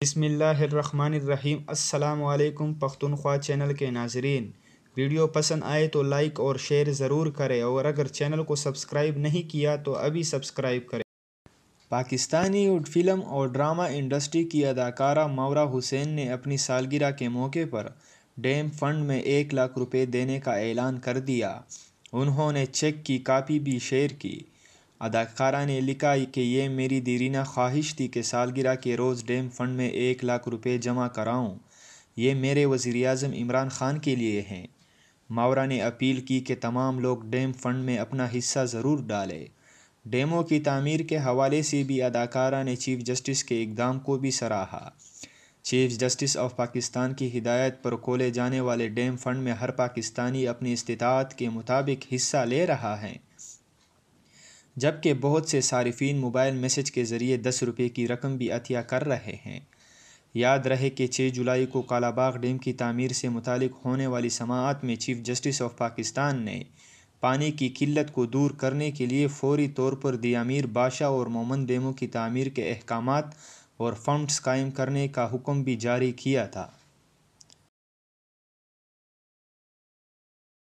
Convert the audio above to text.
بسم اللہ الرحمن الرحیم۔ السلام علیکم پختونخوا چینل کے ناظرین، ویڈیو پسند آئے تو لائک اور شیئر ضرور کریں، اور اگر چینل کو سبسکرائب نہیں کیا تو ابھی سبسکرائب کریں۔ پاکستانی فلم اور ڈرامہ انڈسٹری کی اداکارہ ماورا حسین نے اپنی سالگرہ کے موقع پر ڈیم فنڈ میں 1 لاکھ روپے دینے کا اعلان کر دیا۔ انہوں نے چیک کی کاپی بھی شیئر کی۔ اداکارہ نے لکھا کہ یہ میری دیرینہ خواہش تھی کہ سالگرہ کے روز ڈیم فنڈ میں 1 لاکھ روپے جمع کراؤں۔ یہ میرے وزیر اعظم عمران خان کے لیے ہیں۔ ماورا نے اپیل کی کہ تمام لوگ ڈیم فنڈ میں اپنا حصہ ضرور ڈالیں۔ ڈیموں کی تعمیر کے حوالے سے بھی اداکارہ نے چیف جسٹس کے اقدام کو بھی سراہا۔ چیف جسٹس آف پاکستان کی ہدایت پر کھولے جانے والے ڈیم فنڈ میں ہر پاکستانی اپنی استطاعت کے مطابق حصہ لے رہا ہے، جبکہ بہت سے صارفین موبائل میسج کے ذریعے 10 روپے کی رقم بھی عطیہ کر رہے ہیں۔ یاد رہے کہ 6 جولائی کو کالاباغ ڈیم کی تعمیر سے متعلق ہونے والی سماعت میں چیف جسٹس آف پاکستان نے پانی کی قلت کو دور کرنے کے لیے فوری طور پر دیامیر، باشا اور مومند ڈیموں کی تعمیر کے احکامات اور فنڈز قائم کرنے کا حکم بھی جاری کیا تھا۔